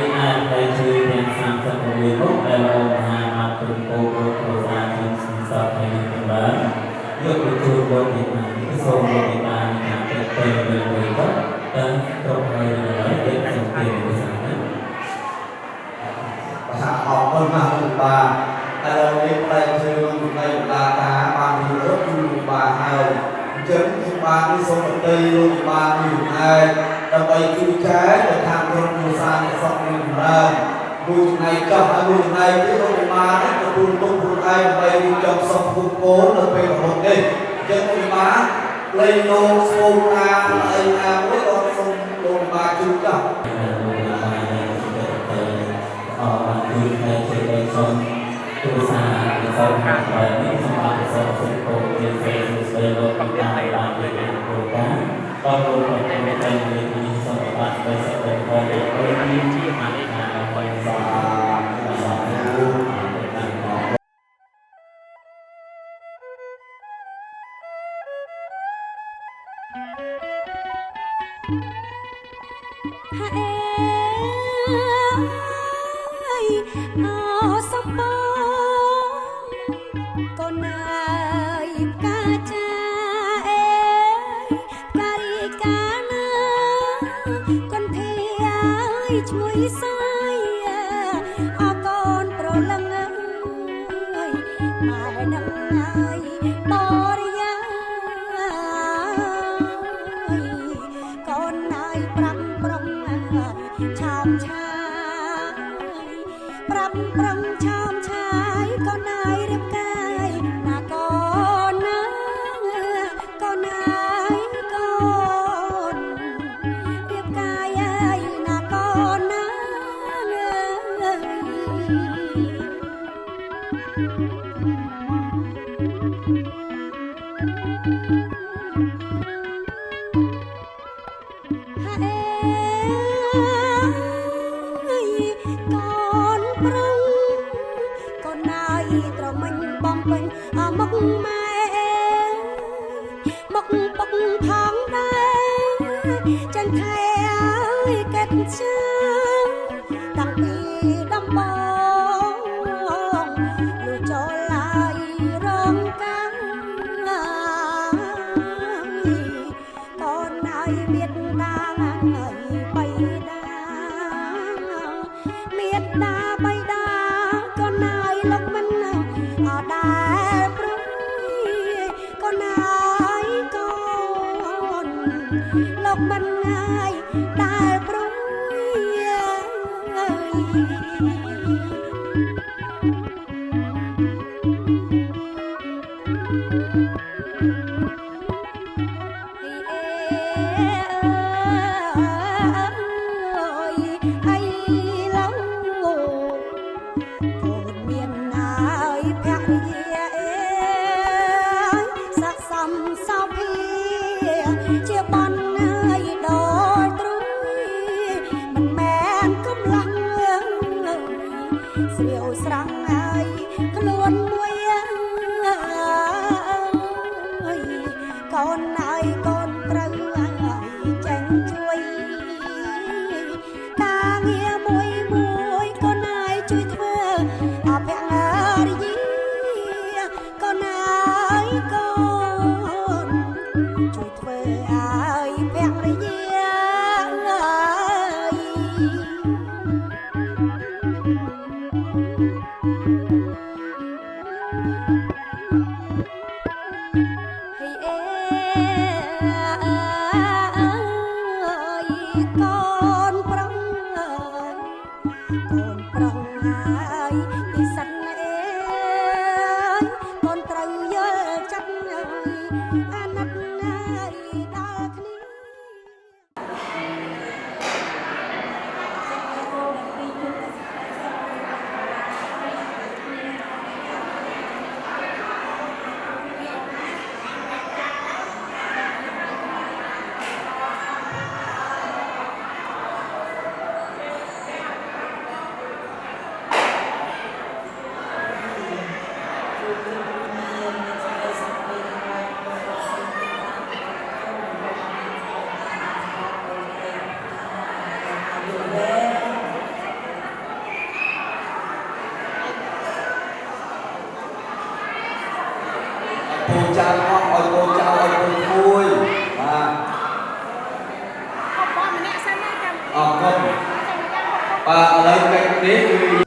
នេះអាចទៅជួយទាំង36មុខដែលលោកមហាមកទុំពោលោកគ្រូសាជំសសតហើយនឹងបានយកទៅជួយលោកនេះបានសូមលោកនេះបានតាមទៅទៅវិញទៅតាមគ្រប់ហើយហើយទៅសំពីភាសាណាภาษาออกต้นมาลูกบาแต่เราเรียกไปคือลูกในลาตาบางทีรถลูกบาเฮาจึงลูกบาที่สมบัติลูกบาอยู่ในแต่ไปคือใช้แต่ทางรถมูซาในสองหนึ่งเริ่มลูกในเจ้าลูกในที่ลูกบาที่กระปุกตุ้งปุกไอไปจบสมบูรณ์โกนเลยไปกับคนเด็กจึงลูกบาเลยโลโซนาไอนาไม่ต้องสมลูกบาจุดเจ้าคือในเชิงชนตัวสาเป็นสองทางแบบนี้สำหรับสองสิ่งโตเป็นเฟซบุ๊กเป็นโลกต่างๆบางอย่างโปรแกรมก็รวมเป็นในที่สำหรับไปสเปนคนโดยที่มาในงานไปสอนรู้ต่างๆសំបងកូនអើយផ្កាចាអេផ្ការីកាណាកូនធាអើយជួយសាយអកូនប្រលឹងអើយម៉ែនឹងអើយបរិយាកូនអើយប្រាំប្រំអើយឆោមឆាប្រាំប្រំឆោមឆាយកូនអើយរៀបកាយណាកូនណាកូនអើយកូនរៀបកាយអើយណាកូនណាបំពេញមុខម៉ែមុខពុកផងដែរចឹងថែអើយកាត់ចាតាំងពីដំបងលុះចូលឡាយរងកាំងកូនហើយមានដាហើយបៃតាមានដាបៃតាកូនហើយលោកមិនដែលព្រួយកូនអើយកូនលោកមិនងាយដែលព្រួយជាបនហើយដល់ទ្រួយមិនមែនកំឡងស្រាវស្រង់ហើយខ្លួនមួយកូនហើយកូនត្រូវហើយចាញ់ជួយការងារមួយកូនហើយកជួយធ្វើអភរិយាកូនហើយកូនជួយធ្វើឲ្យភរិយាហើយកូនប្រុងហើយពិសិដ្ឋអេកូនត្រូវយល់ចិត្តអាណិតហើយដល់គ្នា បាទឥឡូវកិច្ចនេះគឺ អ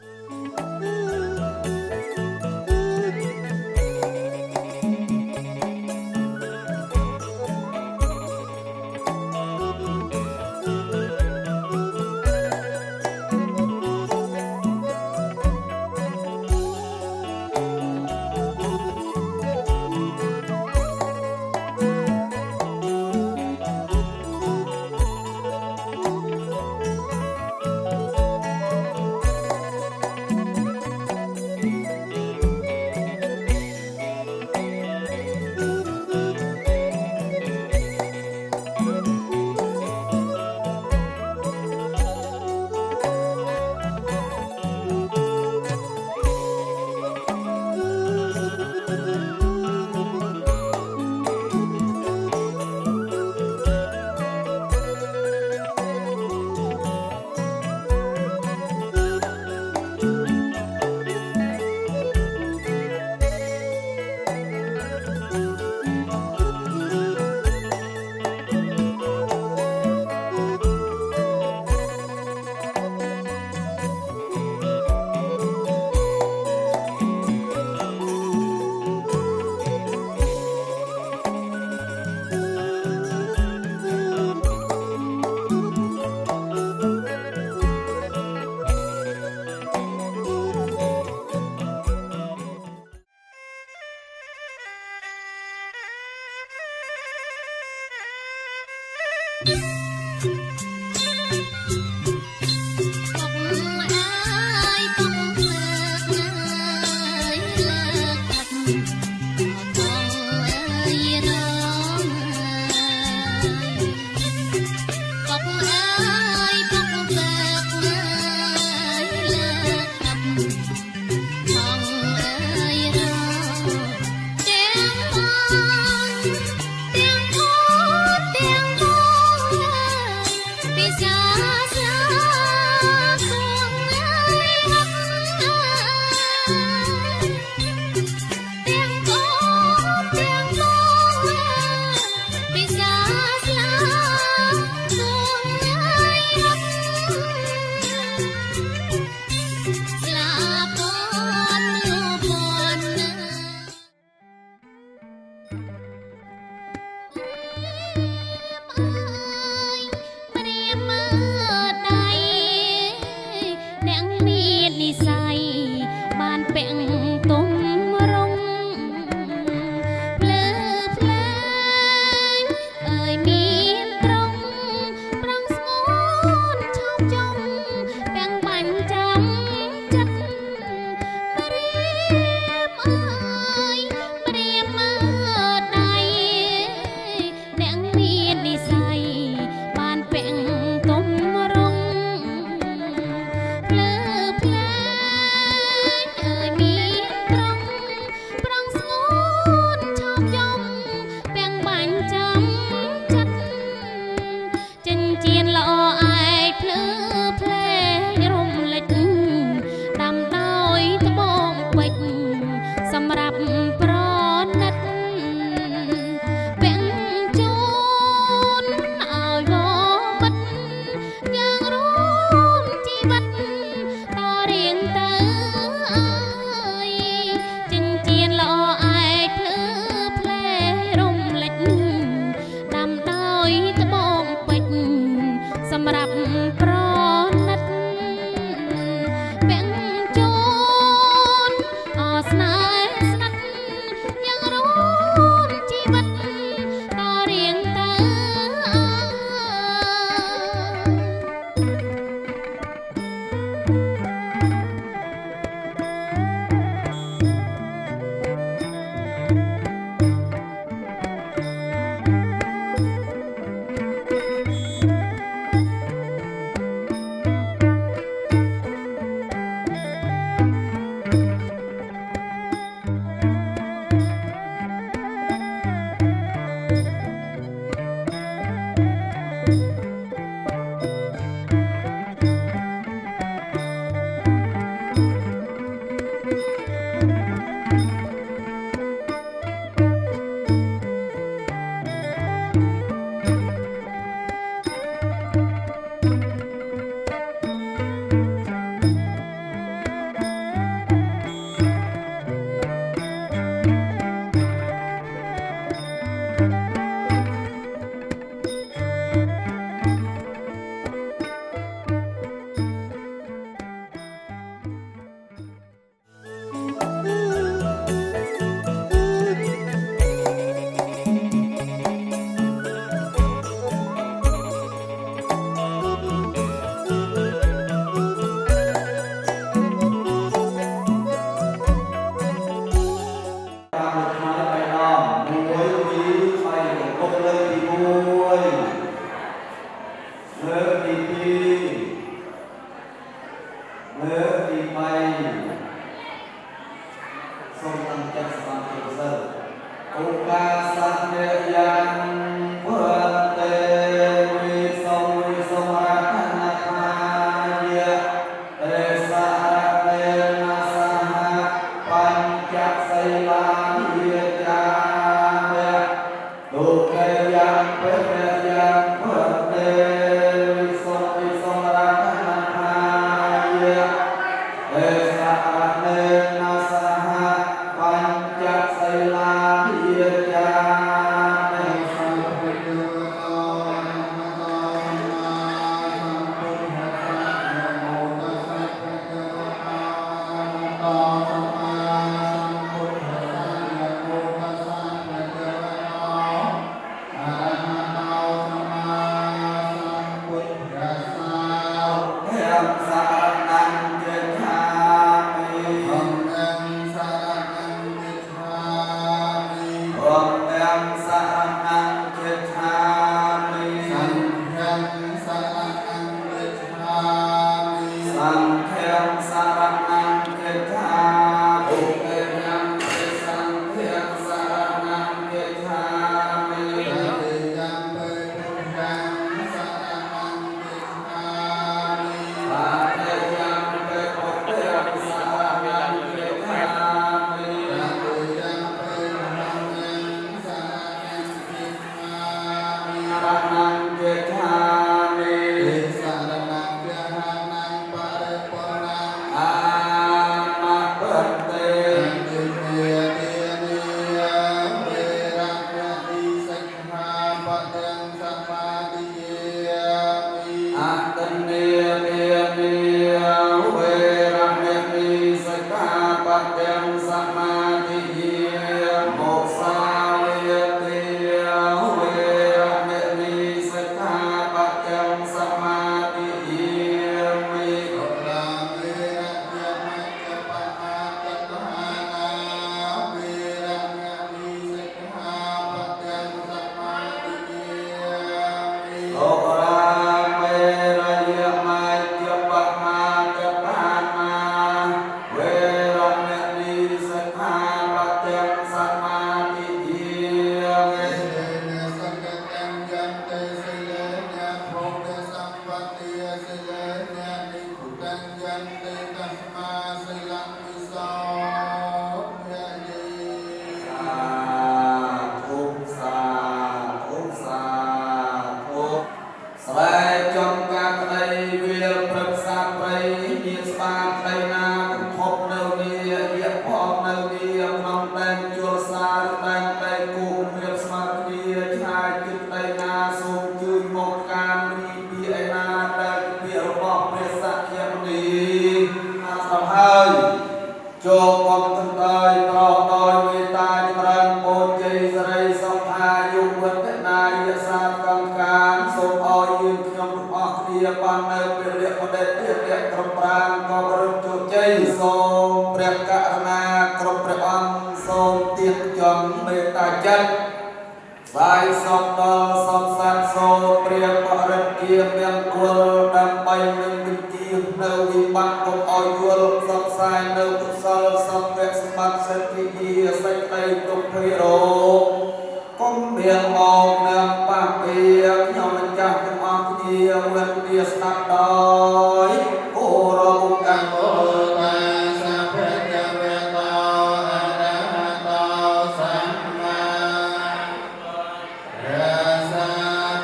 Rasa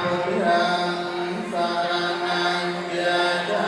putihang saranang biasa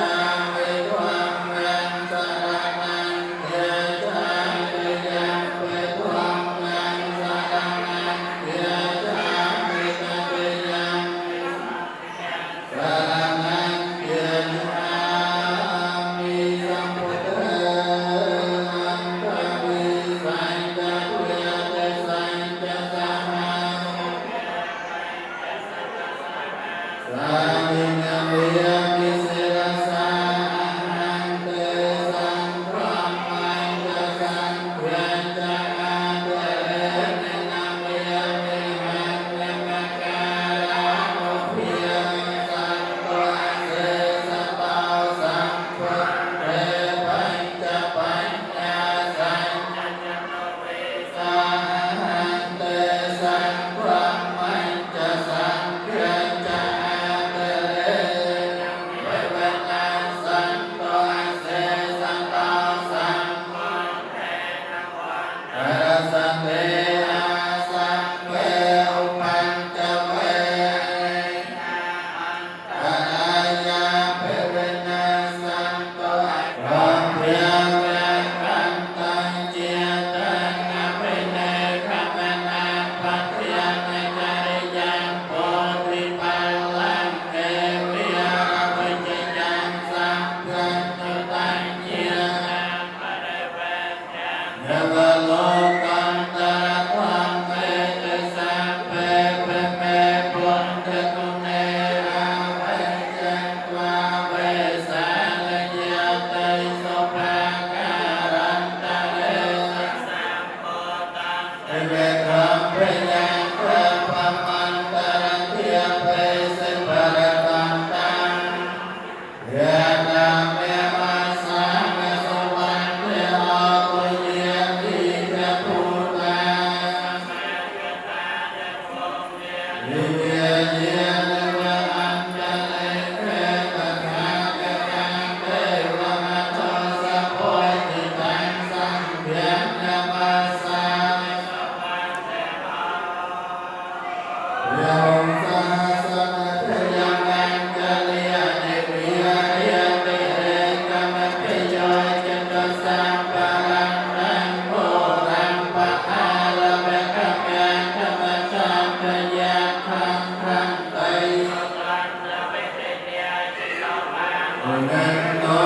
เ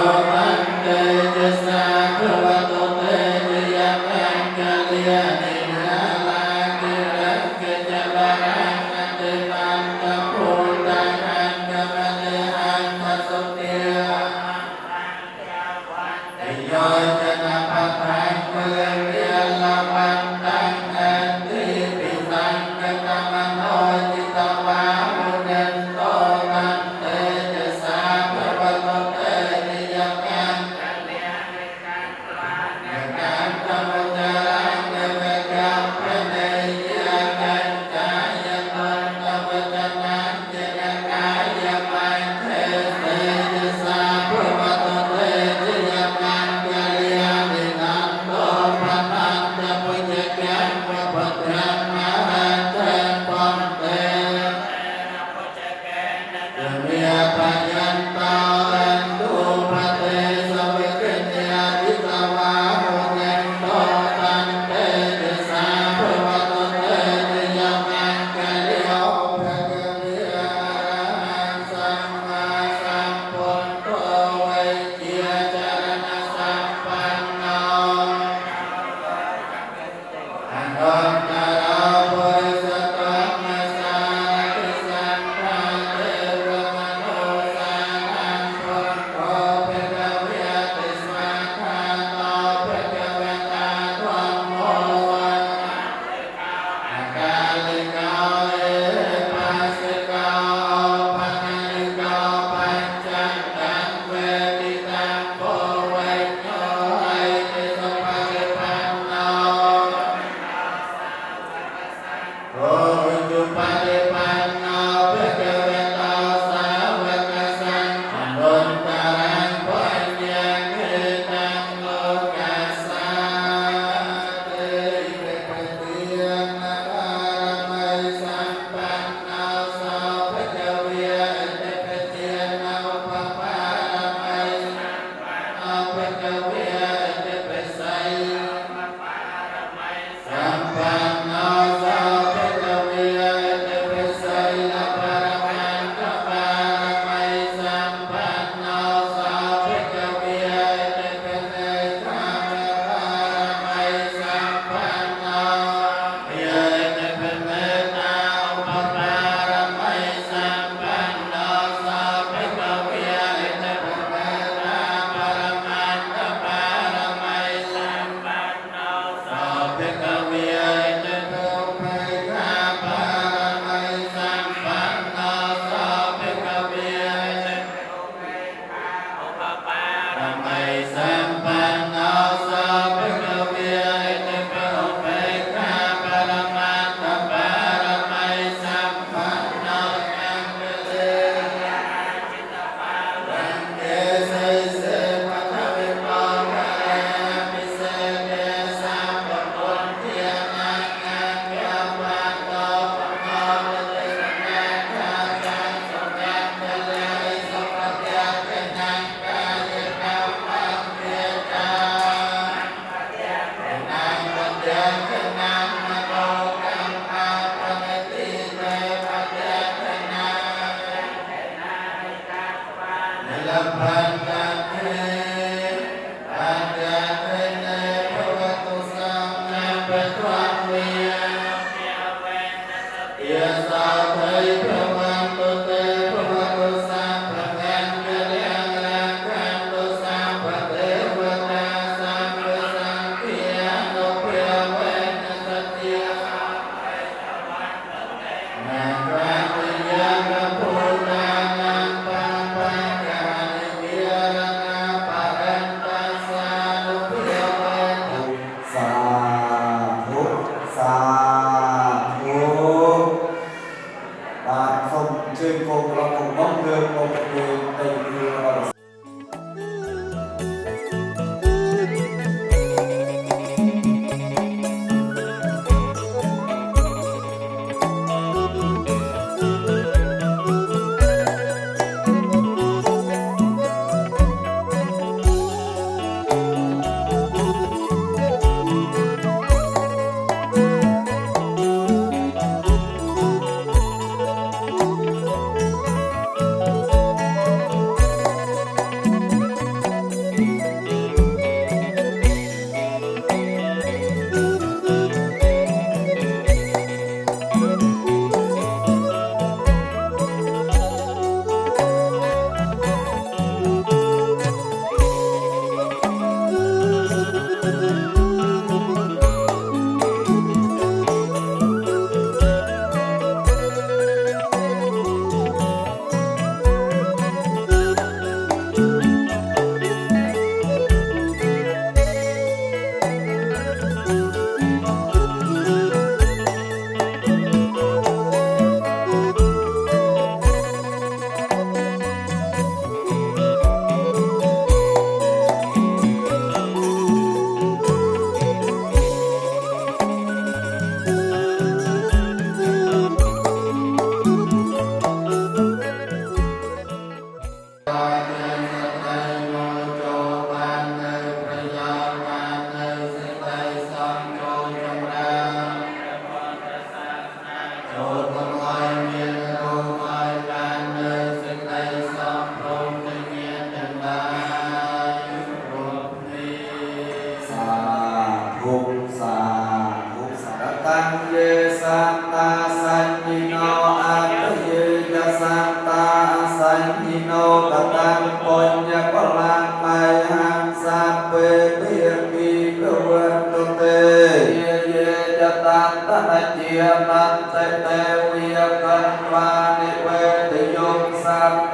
นันเตเตวิยกันวานิเวทยงสัพเพ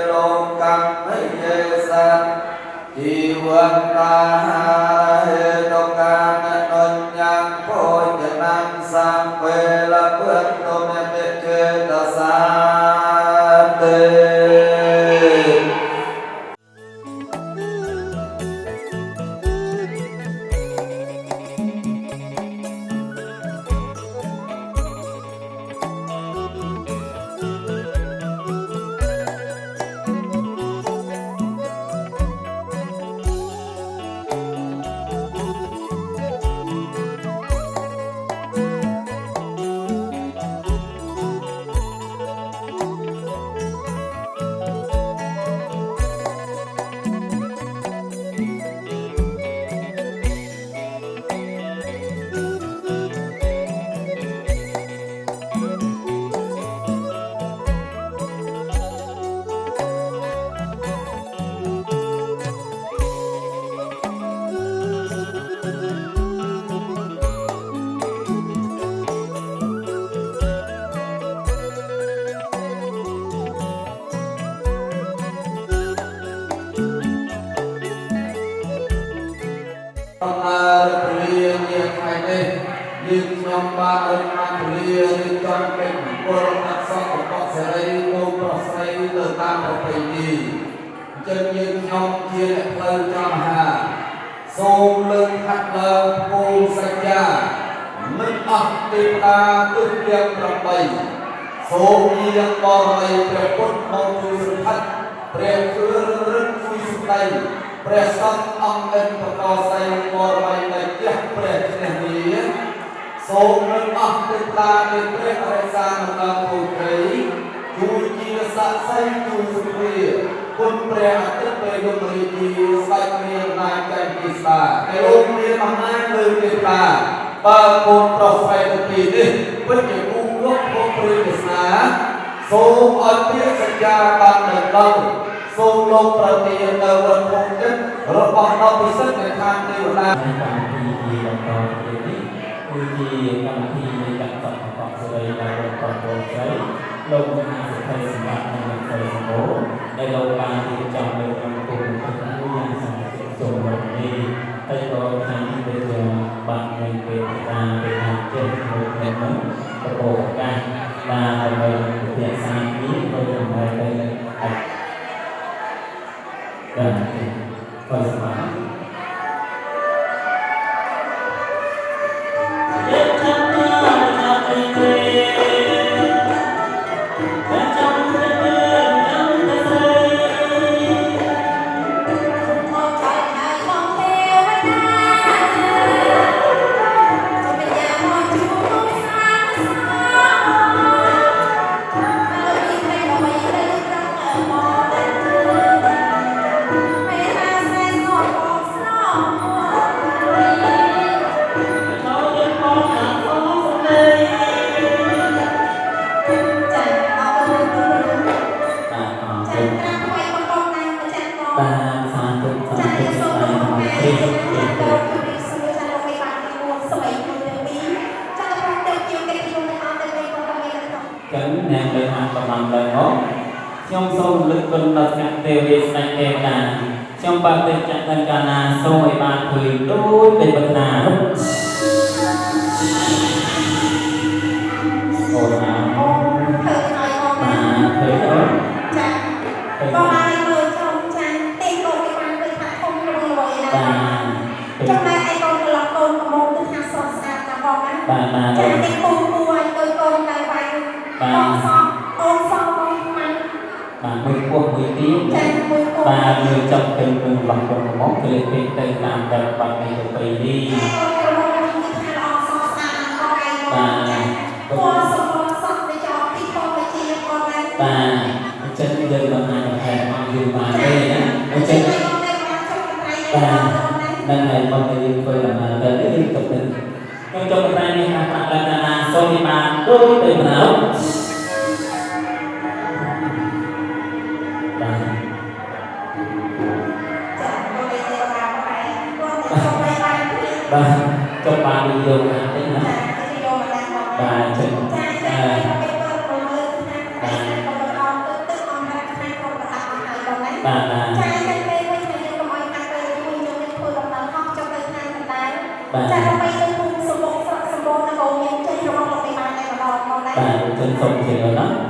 โลกังไม่เยสันจีวันตาหาเหตุการณ์นนยังโพจนังสังเวลเพื่อนโตเมเตเจตสาเต ព្រះសង្ឃអង្គិនបកស័យបរមៃនៃផ្ទះព្រះជ្រះនេះសូមនឹងអស់ទេវតានៃព្រះអរិសានដល់គូព្រៃជួយជាស័ក្តិសិទ្ធិជួយសុភាគុណព្រះអតិថិយមរីទីស្ដេចមានណាយចែកពិសាឯលោកមានអំណាចលើទេវតាបើកូនប្រុសស្រីទាំងពីរនេះពិតជាគូរកភពព្រះវាសនាសូមឲ្យពាក្យសន្យាបានដល់សូមលោកប្រទាននៅវត្តភពចិត្តរបស់ដល់ពិសិដ្ឋនៃខាងទេវតាកម្មវិធីបន្តទៀតនេះគឺជាកម្មវិធីនៃការតបតស្រីដល់របស់បងស្រីលោកមហាសេដ្ឋីសម្បត្តិនិងស្រីសម្បូរដែលលោកបានរៀបចំនៅក្នុងគុំក្នុងយ៉ាងសន្តិសុខលោកនេះហើយក៏ខាងទីទៅបានមានពេលការពេលខាងជើងមួយនេះប្រកបការបានឲ្យវិទ្យាសាស្ត្រនេះទៅដើម្បីទៅអាចdan bersamaខ្ញុំសូមលើកគុណដល់អ្នកទេវស្ដេចទេវតាខ្ញុំបាទទេវចន្ទកាណាសូមឲ្យបានឃើញដូចទេវតាអូណាឃើញអត់ចាបងឲ្យមើលខ្ញុំចាទេកូនគេបានឃើញថាធំលងលយណាចំណែកឯកូនកន្លងកូនកំមុំគឺថាសស្អាតណាបងណាបាទចាទេគូគួរឲ្យកូនតែបានបងសោះអូនសោះបងបានមួយពោះមួយទីបានមួយចប់ទៅនឹងឡងកូនកំមុំគឺលេខទៅតាមតែបាត់នៃទៅពីនេះបាទចឹងយើងមិនអាចថែមកយូរបានទេណាអញ្ចឹងបាទនឹងហើយមកយើងធ្វើដំណើរទៅយើងទៅខ្ញុំចង់តែនេះថាប្រាក់ដល់ណាសូមបានដូចទៅប្រោបាទចុះបានយកបានទេណា បាទចឹង ចាចាពេលបើប្រមើលណាតែក៏ដល់ទឹកអមរកណាក៏ប្រដាប់ឲ្យបងណា បាទបាទ ចាតែពេលវិញយើងកុំឲ្យណាពេលមួយយើងធ្វើដំណើរហោះចុះទៅខាងកណ្ដាលចាដើម្បីទៅភូមិសម្បូរស្រកសម្បូរនៅកូនមានចេញរបស់លោកបានតែម្ដងបងណា បាទចឹងសូមជឿណា ចា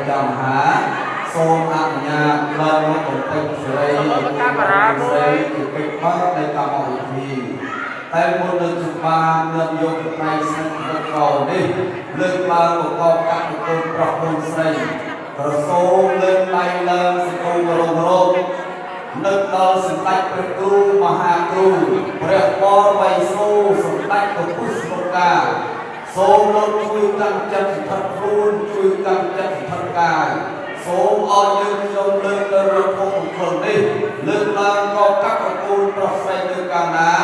จำหาโซมอัญญาเลินตกเป็นเสรีเสรีคือเป็นพระในกรรมอีกทีแต่บนเรื่องจุบานเรื่องยกในสังคมเรานี่เรื่องบางประกอบกับตัวปรับปรุงใส่กระโซมเรื่องในเรื่องสกุลโรงโรคนึกเราสิตัดเป็นครูมหาครูเรียกปอไวโซสตัดกับผู้สมการโซมเราช่วยกันจัดทัดรูนช่วยกันจัดทัดกายโสมอ่อนยืนยงเลื่อนระดับของคนนี้เลื่อนลางก็กักกูลประเสริฐกันนะ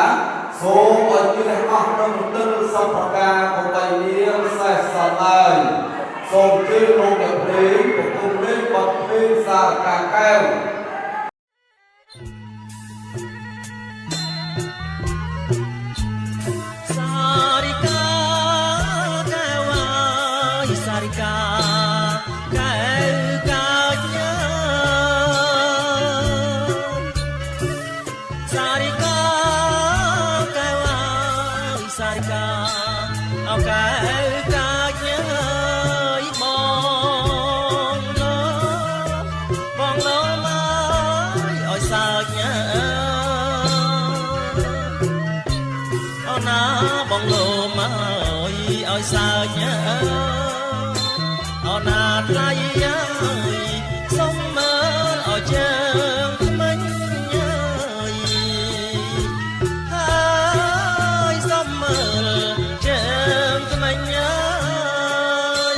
โสมอ่อนยืนให้ออกน้ำตื้นสัมผัสการของใบเลี้ยงใส่สลายโสมชื่อลงแบบนี้ประตูนี้บัดนี้สากาแก้วbong lô mới ôi sao nhớ ở nà lại ơi sông mơ ở chân mình ơi ơi sông mơ chân mình ơi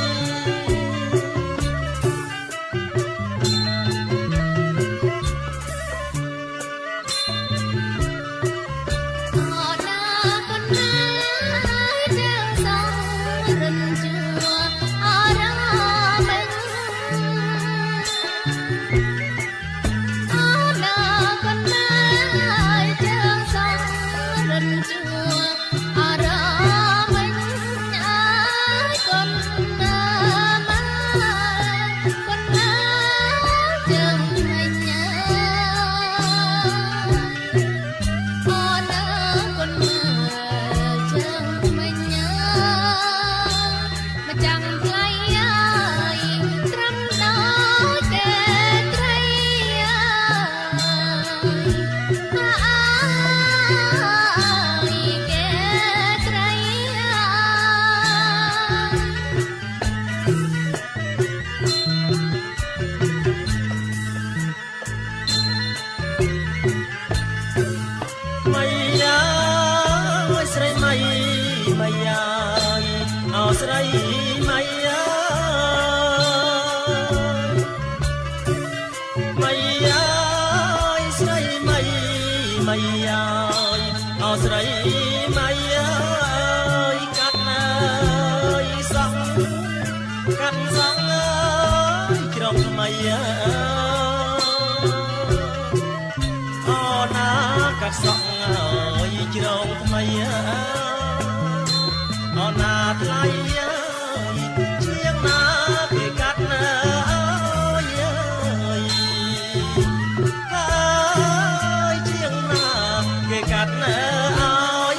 song ơi trong mây on nát lay chiếc má bị cắt ơi chiếc má bị cắt ơi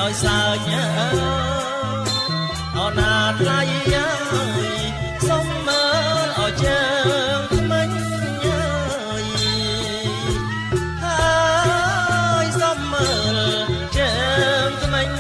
ឲ្យសើចអូនណាថ្លៃអើយសុំមើលឲ្យជើងថ្មិញហើយសុំមើលជើងថ្មិញ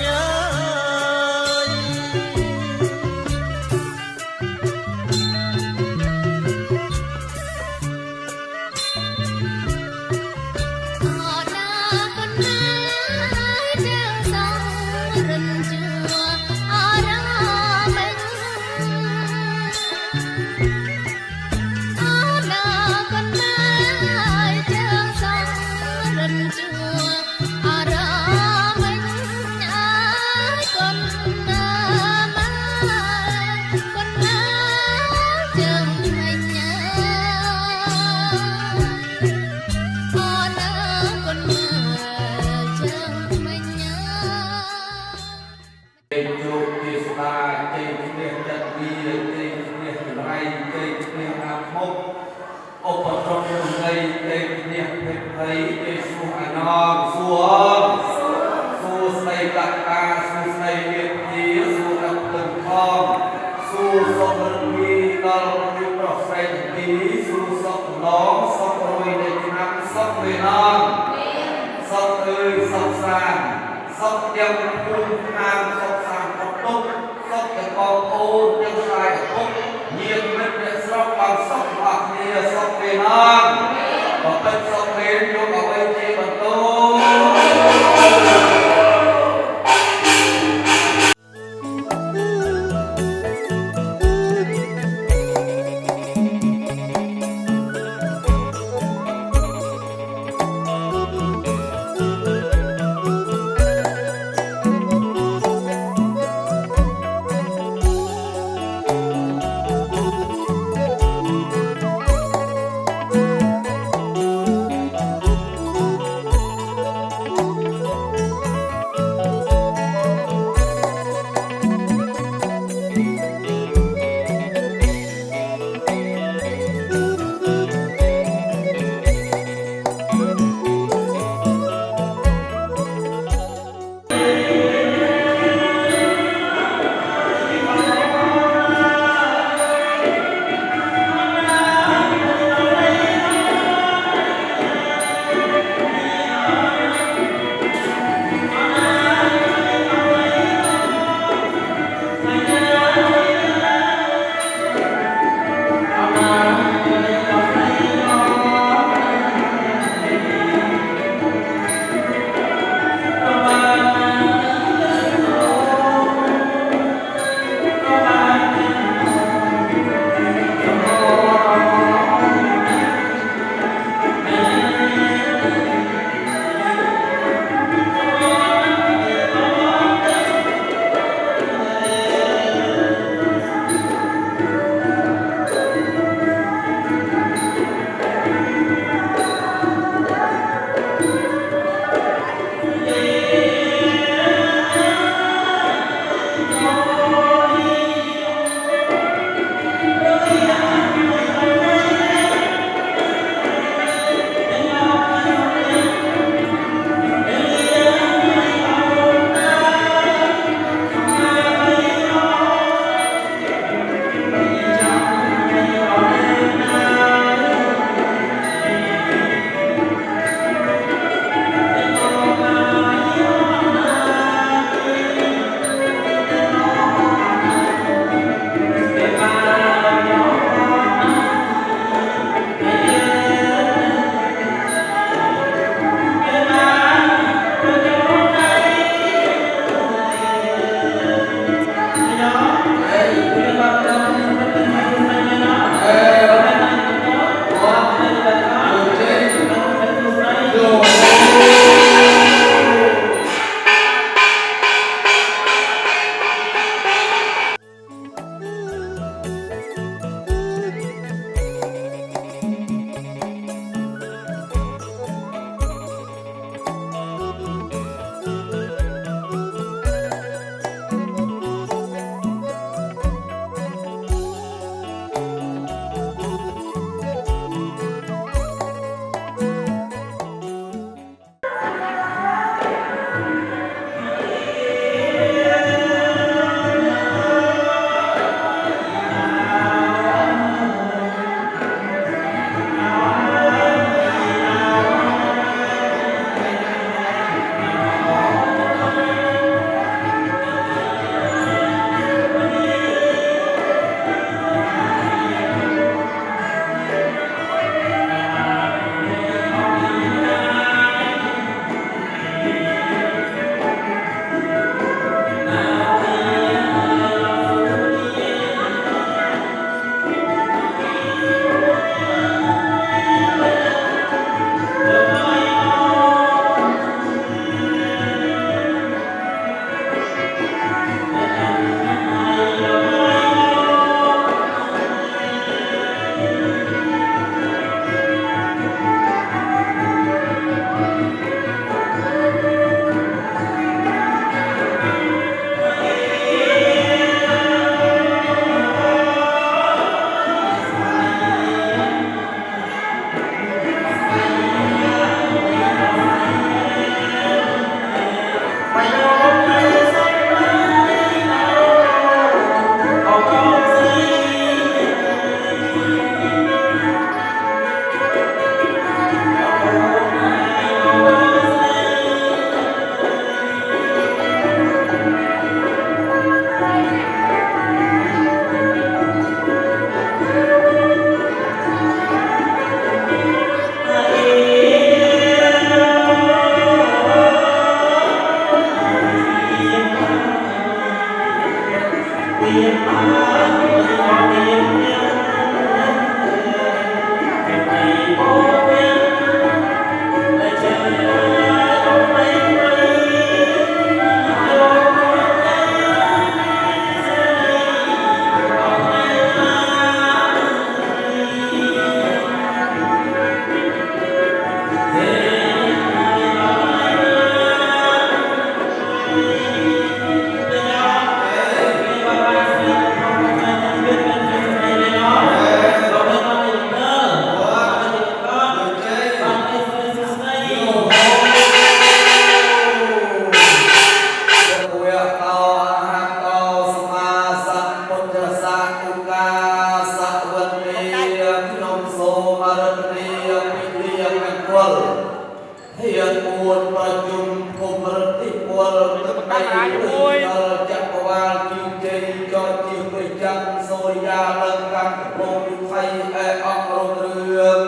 រិយាឡើងកាន់កំពុងវិថីអេអង្រងរឿង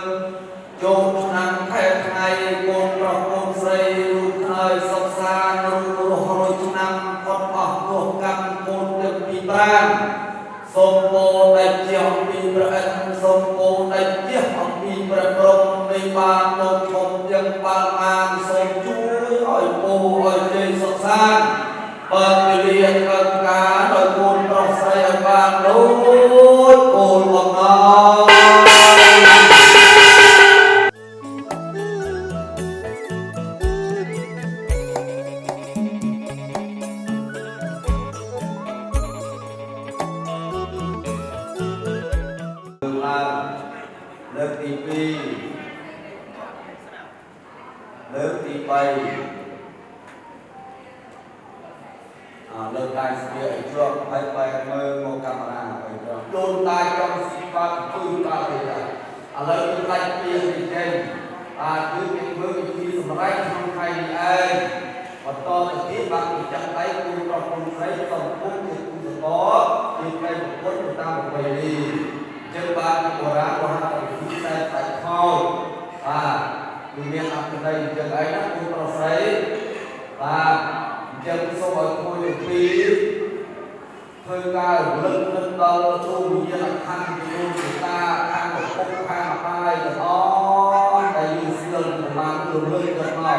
ចូលឆ្នាំខែថ្ងៃកូនប្រុសកូនស្រីរូបហើយសុខសាន្តរស់រយឆ្នាំផុតអស់គ្រោះកម្មកូនទាំងពីរប្រាំសូមពោដេចជាអំពីព្រះអិនសូមពោដេចជាអំពីព្រះព្រំនៃបានលោកធំទាំងបានបានសូមជួយឲ្យពោឲ្យជ័យសុខសាន្តបើវិលាកើនការដោយកូនប្រុសស្រីឲ្យបានដូចកូនបំណងលើកទី2លើកទី3លើកដៃស្ពាយឲ្យជាប់ហើយបែរមើលមកកាមេរ៉ាឲ្យជាប់ដូនតាចំស៊ីបាត់ពឺបាត់ទេឥឡូវយើងផ្លាច់ពីនេះចេញគឺគេធ្វើវិធីសម្រេចក្នុងថ្ងៃនេះឯងបន្តទៅទៀតបានចាក់ដៃគូប្រុសគូស្រីសំពុំជាគូសកលជាផ្នែកពុទ្ធតាមប្រពៃណីចឹងបានបុរាណគាត់ហៅវិធីខ្សែសាច់ខោគឺមានអត្ថន័យចឹងឯណាគូប្រុសស្រីចឹងសូមឲ្យគួយទាំងពីរធ្វើការរំលឹកនឹកដល់ទូវិញ្ញាណខណ្ឌពីលោកសេតាខាងឪពុកខាងអបាយទាំងអស់ដែលយើងស្គាល់ប្រមាណរំលឹកដល់មក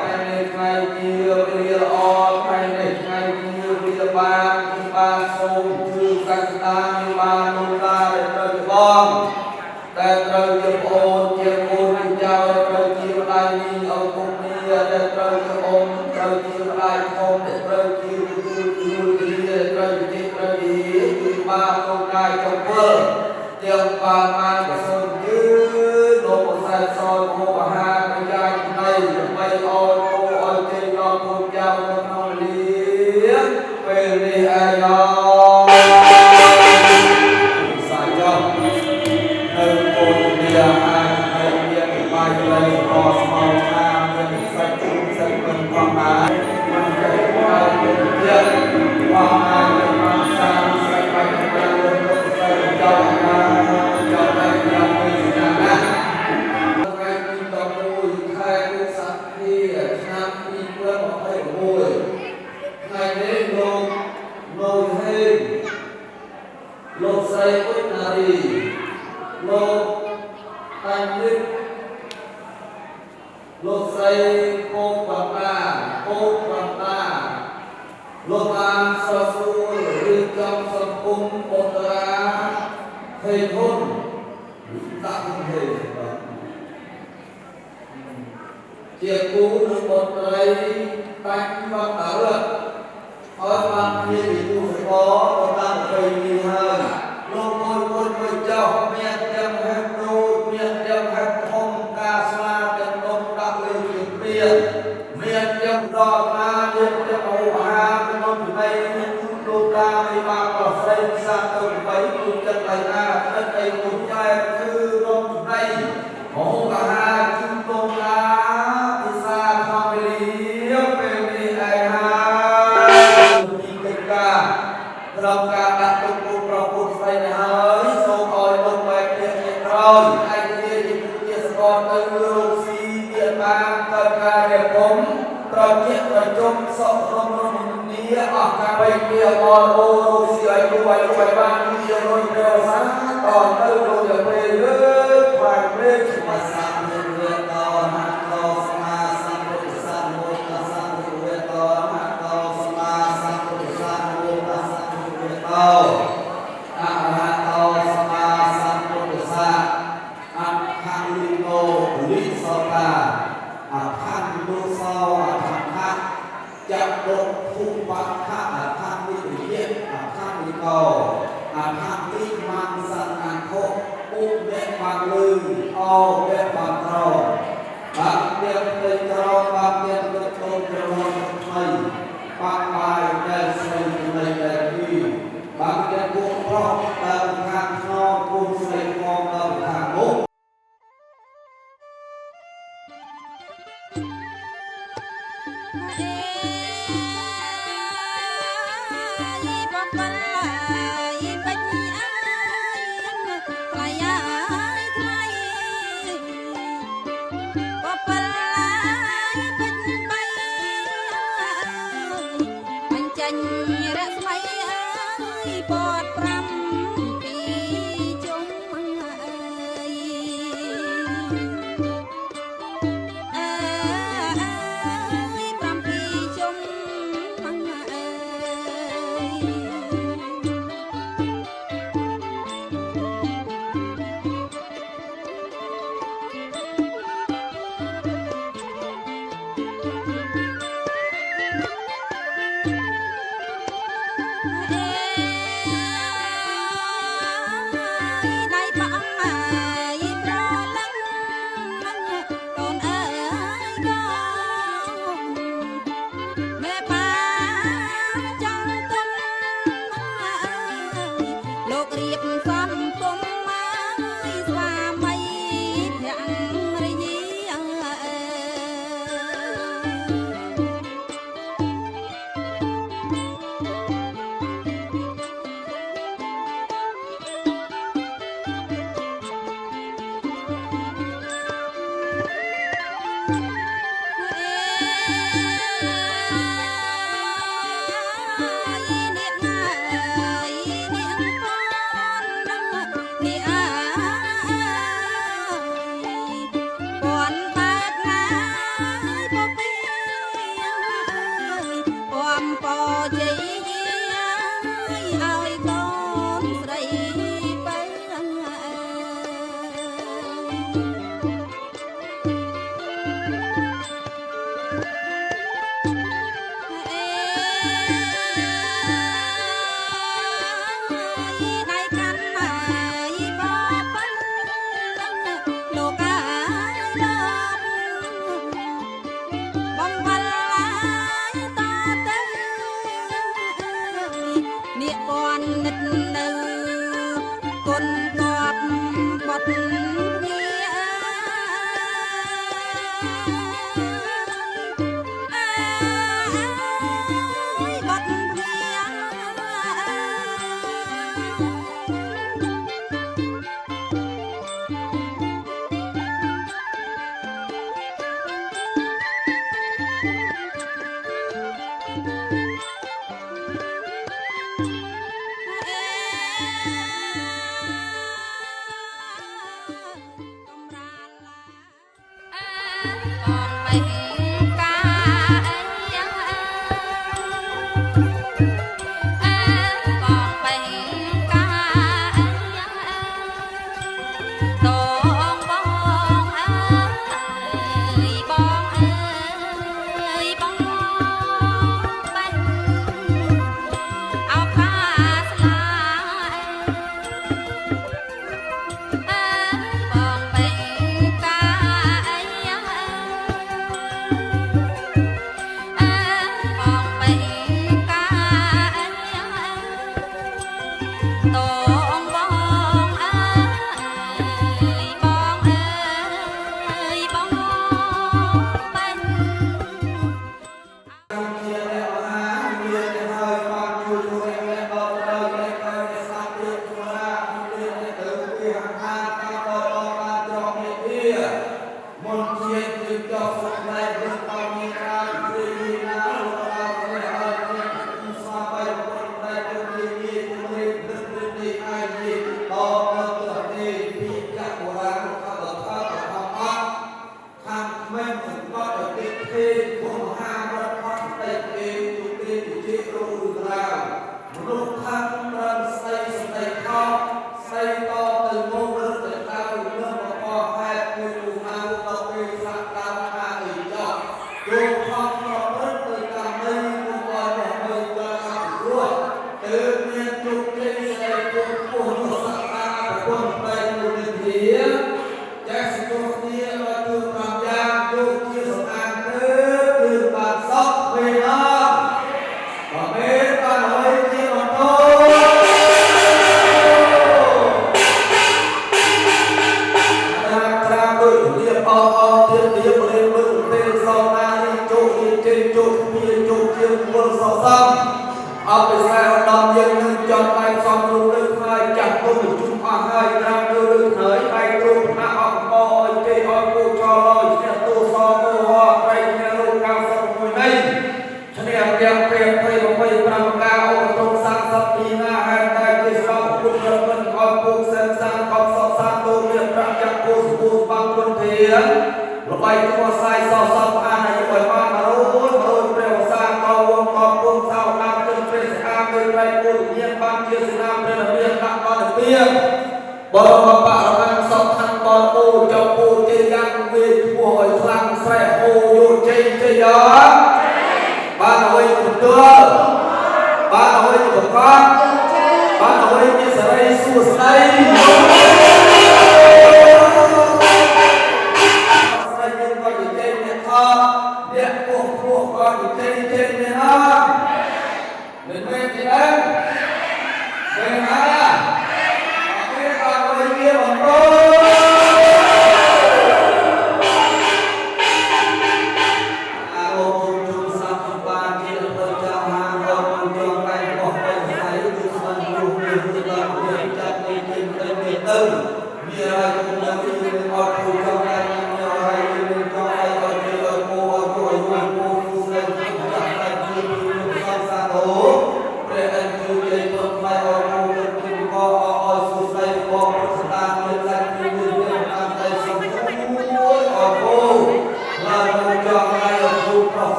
ថ្ងៃជាវេលាល្អថ្ងៃនេះថ្ងៃជាវេលាបានសូមជួយកាច់តាបានលោកតាដែលត្រូវបងដែលត្រូវជាប្អូនជាកូនជាចៅត្រូវជាម្ដាយមីឪពុកមីដែលត្រូវជាអូនត្រូវជាម្ដាយធំដែលត្រូវជាដែលត្រូវជាត្រូវជាបានលោកតាចំពោះទាំងបានសូមជឿលោកប្រសាទសោមហាប្រយាយនៃដើម្បីឲ្យគោឲ្យជ័យដល់គុណចាស់ក្នុងលីពេលនេះអាយ៉សាយោនៅគោលលាអាចឲ្យមានបាយលៃអស្មោថាមានសាច់ជុំសាច់មិនផងដែរមិនចេះឲ្យមានចិត្តផងដែរបានសាងសាច់បាយបានលោកសាច់ចោលណាចោលតែយ៉ាងនេះណាណាថ្ងៃទី11ខែឧសភាឆ្នាំ2026ថ្ងៃនេះលោកហេងលោកស្រីអ៊ុយណារីលោកតាញ់លឹកលោកស្រីកូនបាតាលោកបានសរសួរឬចំសង្គមបុត្រាភេធុនដាក់គុំហេជាគូនឹងបុត្រីតាញ់វត្តរៈឲ្យបានជាវិទូសកលតាមប្រពៃណីហើយលោកមួយចោមានទាំងហេតុដូចមានទាំងហេតុធំការស្លាទាំងដុំដាក់លើជាព្រាមានទាំងដល់ណាមានទាំងអូហាក្នុងពីនេះលោកតានៃបាបស្រីសាស្ត្រទៅបីគុំចិត្តឯណាទឹកឯគុំចែកគឺរំដៃមហោអាហារជុំតងឡាពិសាធម្មលីពេលនេះឯហើយពីកិច្ចការក្នុងការដាក់ទុកគូប្រុសគូស្រីនេះហើយសូមឲ្យលោកបែបទៀតក្រោយឯករាជ្យជាសកលទៅរកស៊ីទៀតបានកើតការរៀបចំប្រជាប្រជុំសពរំនីអស់ការបីពីអមរោស៊ីឲ្យគូឲ្យបានជារយព្រះសាតទៅលោកទៅពេលលើខ្វាយព្រេកភាសាមានវេតហាតោសមាសម្ពុទ្ធសាមោទសង្ឃវេតហាតោសមាសម្ពុទ្ធសាមោទសង្ឃវេតអរហតោសមាសម្ពុទ្ធសាអខលិโนលិសតាអខលិសោអខៈจักรุภูปัฏฐะอขวิริยะอขวิโกอขวิมังสังอันโคอุเบกบังลืออเบกบังตรบังเบียนเป็นตรบังเบียนเป็นโตตรไทยบังบายแดนสวยในแดนดีบังเบียนกุเพราะตามทางนอกกุศลมองตามทางมุกHãy subscribe cho kênh Ghiền Mì Gõ để không bỏ lỡ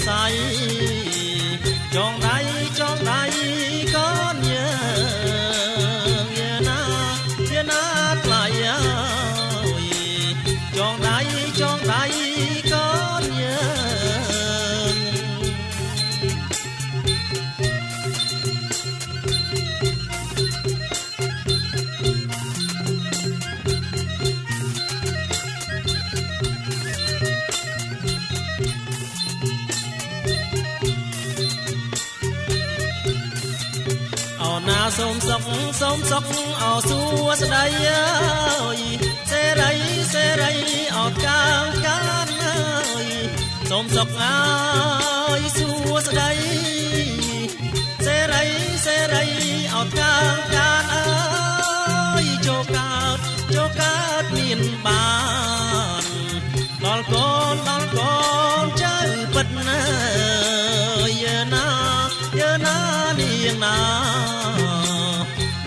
ใส សូមសុខអោសួស្ដីអើយសេរីអត់កាងកានអើយសូមសុខអើយសួស្ដីសេរីអត់កាងកានអើយចូលកើតមានបានដល់កូនចៅពិតណាយើណានាងណា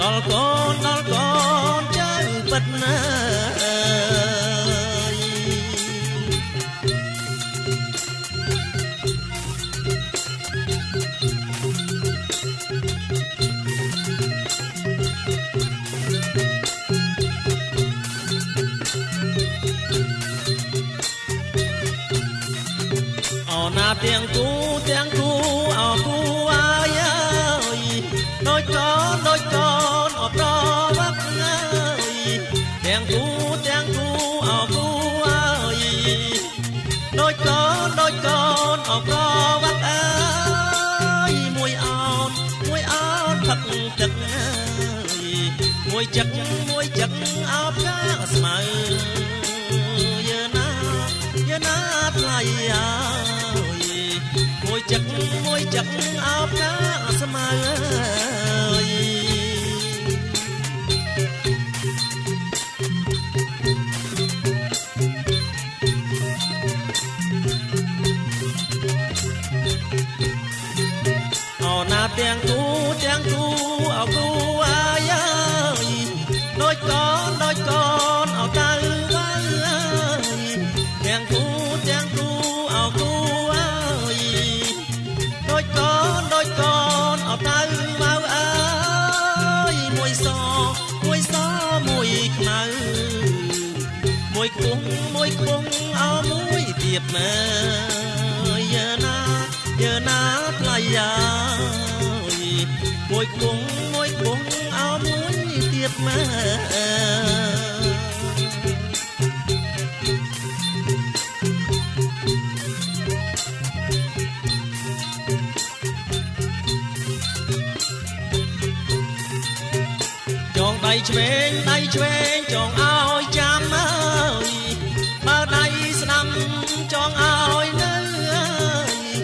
ដល់កូនចៅពិតណាណាទាំងគូអោគូអាយអើយដូចកូនអប្រវឹកអើយទាំងគូអោគូអើយដូចកូនអប្រវឹកអើយមួយអោតផឹកទឹកអើយមួយចឹកអោតកាស្មៅយើណាថ្លៃអើមួយចឹកអោបកាស្មៅអើយអូណាទាំងគូអោគូអាយអើយដូចកូនអោតៅវ៉ៅអើយទាំងគូអោគូដូចកូនអត់ទៅមកអើយមួយសមួយខ្មៅមួយគង់អោមួយទៀតមើយើណាថ្លៃអើយមួយគង់អោមួយទៀតមើដៃឆ្វេងចងឲ្យចាំអើយបើដៃស្ដាំចងឲ្យនៅអើយ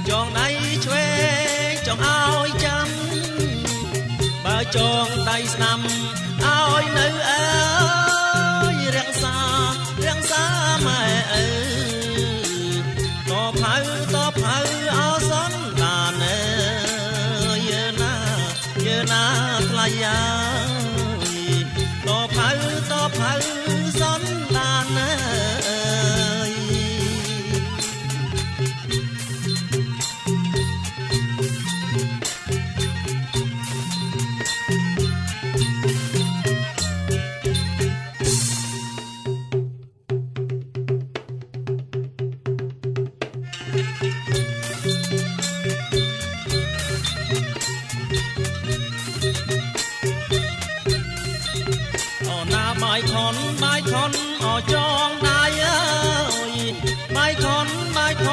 ចងដៃឆ្វេងចងឲ្យចាំបើចងដៃស្ដាំឲ្យនៅអើយរាំងសាម៉ែអើតផៅអោសនបានអើយយើណាថ្លៃអើតផៅសនដានអើយបាយខនអចងដៃអើយបាយខ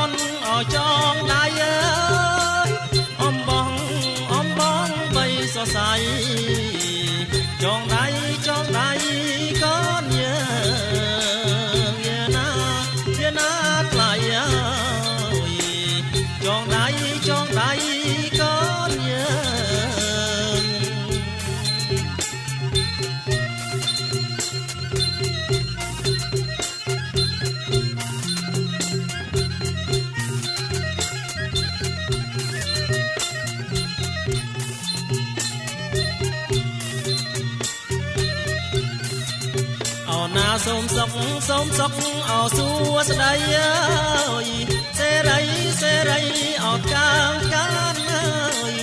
នអចងដៃអើយអំបងបីសរសៃចងដៃកូនយើណាថ្លៃអើយចងដៃកូនយើសូមសុខអោសួស្ដីអើយសេរីអត់កាងកានអើយ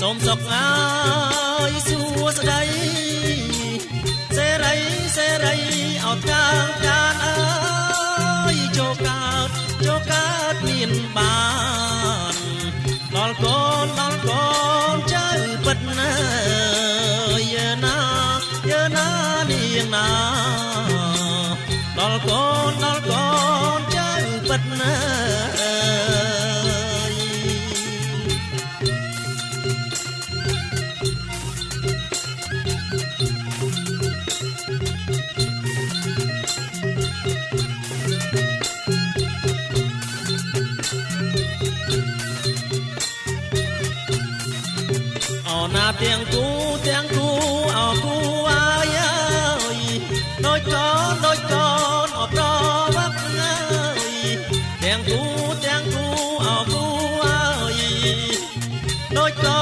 សូមសុខអើយសួស្ដីសេរីអត់កាងកានអើយចូលកើតមានបានដល់កូនចៅពិតណាយើណានាងណាដល់កូនចៅពិតណាអ ទាំងគូអោគូអើយអើយដូចកូនអបរវឹកអើយទាំងគូអោគូអើយដូចកូ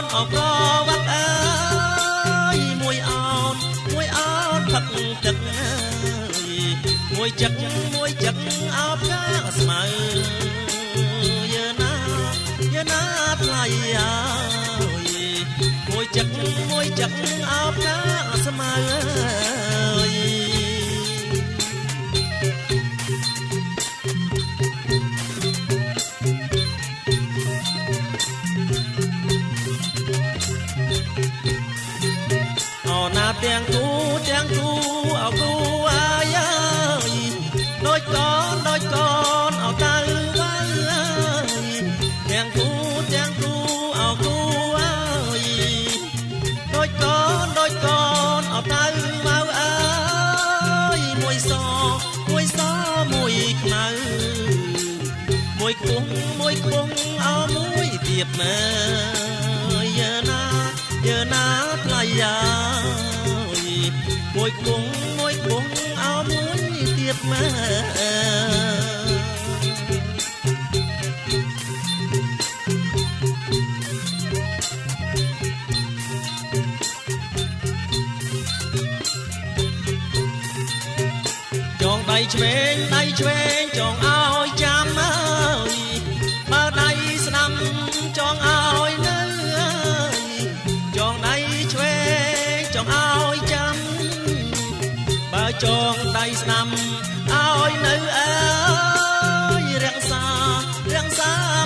នអបរវឹកអើយមួយអោនផឹកទឹកអើយមួយចឹកអោបកាស្មៅយើណាថ្លៃអើយមួយចឹកអោបកាស្មៅអើយអូណាទាំងគូអោគូអើយអើយដូចកូនអោតៅវ៉ៅអើយទាំងគូអោគូអើយដូចកូនអោតៅវ៉ៅអើយមួយសមួយខ្មៅមួយខ្ពស់អោមួយទៀតមើយើណាថ្លៃអើយមួយខ្ពស់អោមួយទៀតមើចងដៃឆ្វេងចងឲ្យចាំអើយបើដៃស្ដាំចងឲ្យនៅអើយចងដៃឆ្វេងចងឲ្យចាំបើចងដៃស្ដាំឲ្យនៅអើយរក្សា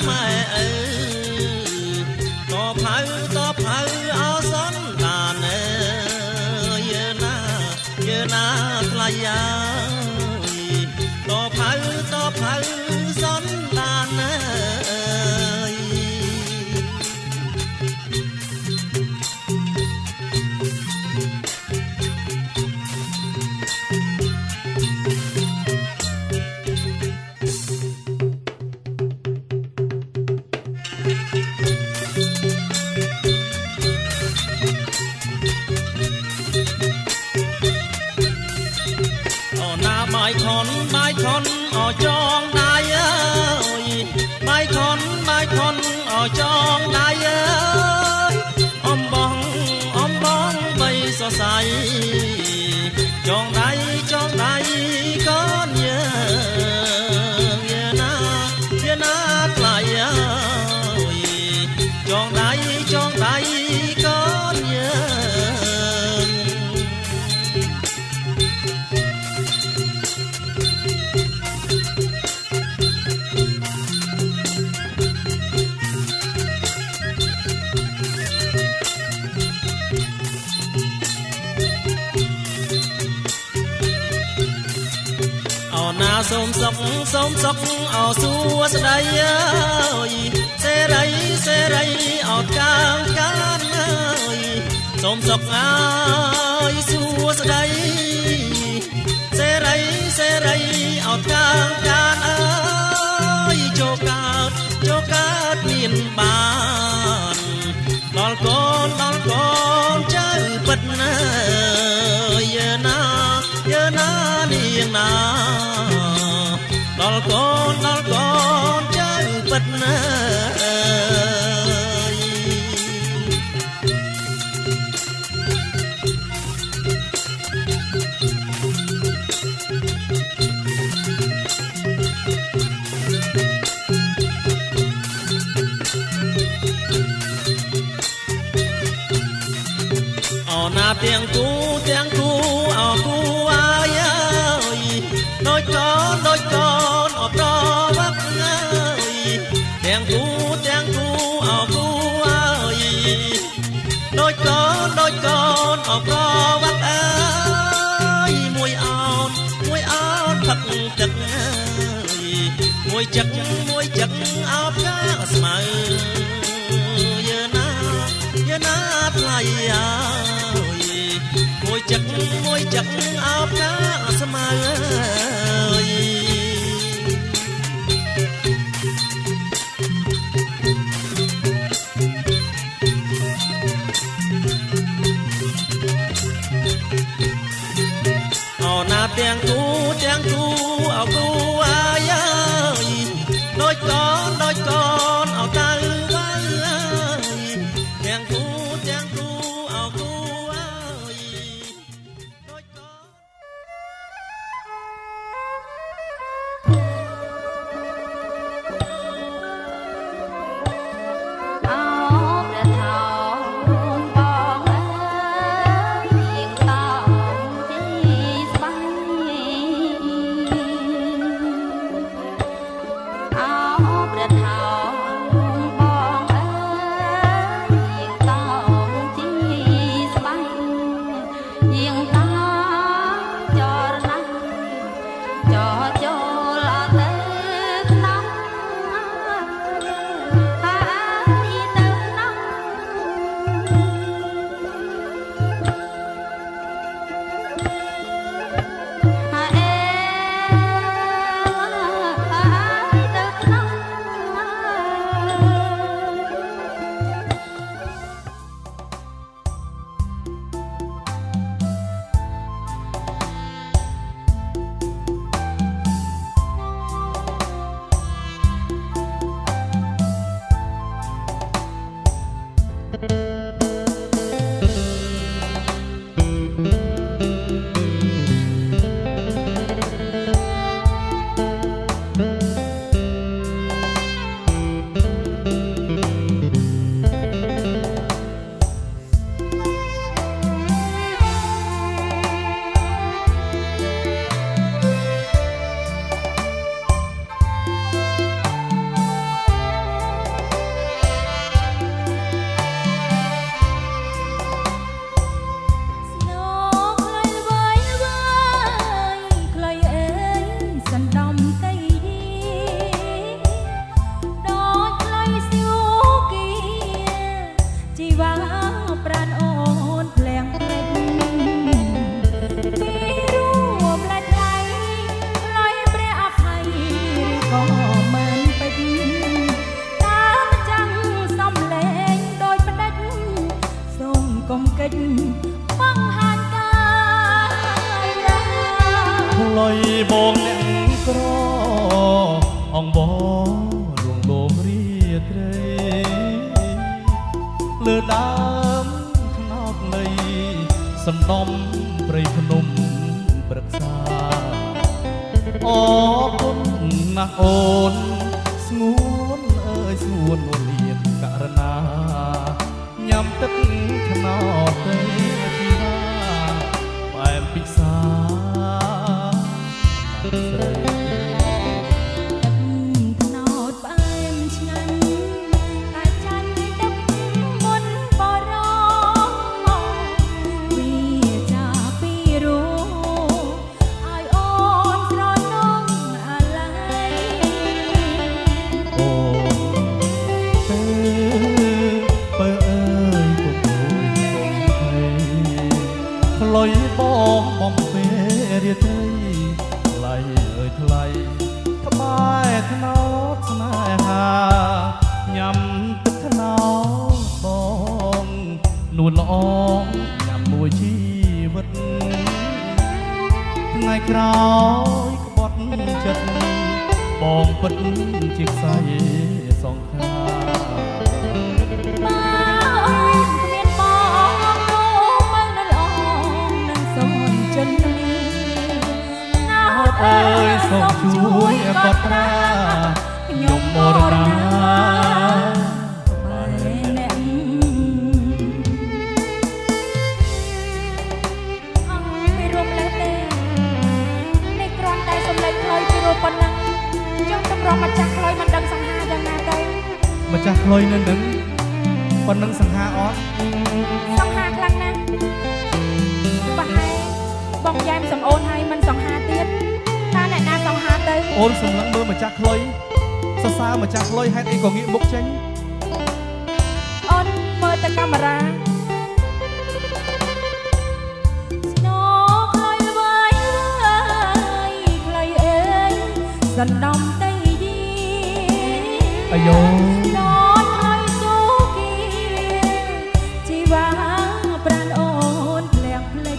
ម៉ែអើតផៅអសនតានអើយយើណាថ្លៃអើយតផៅសនតានអើយបាយខនអចងដៃអើយបាយខនអចងដៃអើយអំបងបីសរសៃចងដៃកូនយើណាថ្លៃអើយចងដៃកូនយើសូមសុខអោសួស្ដីអើយសេរីអត់កានអើយសូមសុខអើយសួស្ដីសេរីអត់កានអើយចូលកើតមានបានដល់កូនចៅពិតណាយើណានាងណាដល់កូនចៅពិតណាអូណាទាំងគូអោគូអើយអើយដូចកូនអបរវឹកអើយទាំងគូអោគូអើយដូចកូនអបរវឹកអើយមួយអោនផឹកទឹកអើយមួយចឹកអោបកាស្មៅយើណាថ្លៃអើយមួយចឹកអោបកាស្មៅអើយ ដូចកូនអោតៅវើទាំងគូអោគូអើយដូចកូន អោព្រះថោងបងអើយយាងតោងជីស្បៃអោព្រះថោងបងអើយយាងតោងជីស្បៃយាងតោចរណាចរចូលអត់ទៅក្នុងហើយទៅក្នុងហើយទៅក្នុង លុយបងអ្នកក្រអងបងលួងលោមរាត្រីលើដើមខ្នោតលៃសំដំព្រៃភ្នំព្រឹក្សាអរគុណណាស់អូនស្ងួនអើយស្ងួននួនលៀនករណាញ៉ាំទឹកខ្នោតទេទីណាបែបពិសាស្រីទឹកត្នោតផ្អែមឆ្ងាញ់តែចាញ់ទឹកមុនបរោវាចាពីរោឲ្យអូនស្រនំអាឡ័យអូពើអើយពុកអើយសុំភ័យផ្លុយបងបំពេលរាត្រីថ្លៃអើយថ្លៃក្បែរថ្នោតស្នេហាញ៉ាំទឹកថ្នោតបងនួនល្អញ៉ាំមួយជីវិតថ្ងៃក្រោយក្បត់ចិត្តបងពិតជាខ្សែសងខា អើយសូមជួយបត់ត្រាខ្ញុំមរណាបែអ្នកអង្គពីរួមលេះទេនេះគ្រាន់តែសំឡេងខ្លុយពីរួមប៉ុណ្ណឹងខ្ញុំតម្រុំម្ចាស់ខ្លុយមិនដឹងសង្ហាយ៉ាងណាទេម្ចាស់ខ្លុយនៅនឹងប៉ុណ្ណឹងសង្ហាអត់សង្ហាខ្លាំងណាស់ប្រហែលបងយ៉ែមសំអូនហើយមិនសង្ហាទៀតតាអ្នកណាសង្ហាទៅអូនសម្លឹងមើលម្ចាស់ខ្លុយសរសើរម្ចាស់ខ្លុយហេតុអីក៏ងាកមុខចេញអូនមើលទៅកាមេរ៉ាស្នោខ្លុយវាយខ្លុយអើយសណ្ដំតៃយីអាយ៉ូដល់ខ្លុយស៊ូគីជីវ៉ាប្រានអូនភ្លៀងភ្លេច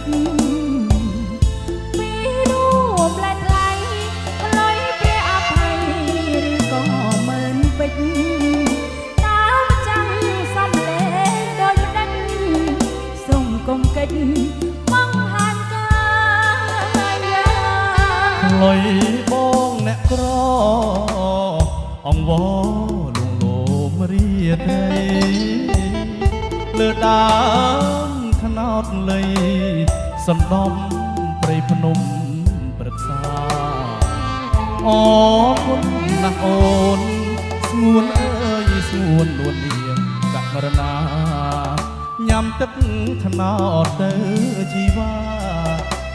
ពីរួមលែថ្លៃខ្លុយព្រះអភ័យឬក៏មើល ងវលងលោមរៀត្រីលើដើមថ្នោតលៃសណ្ដំព្រៃភ្នំព្រឹក្សាអរគុណណាស់អូនស្ងួនអើយស្ងួននួននាងកករណាញ៉ាំទឹកថ្នោតទៅជីវ៉ា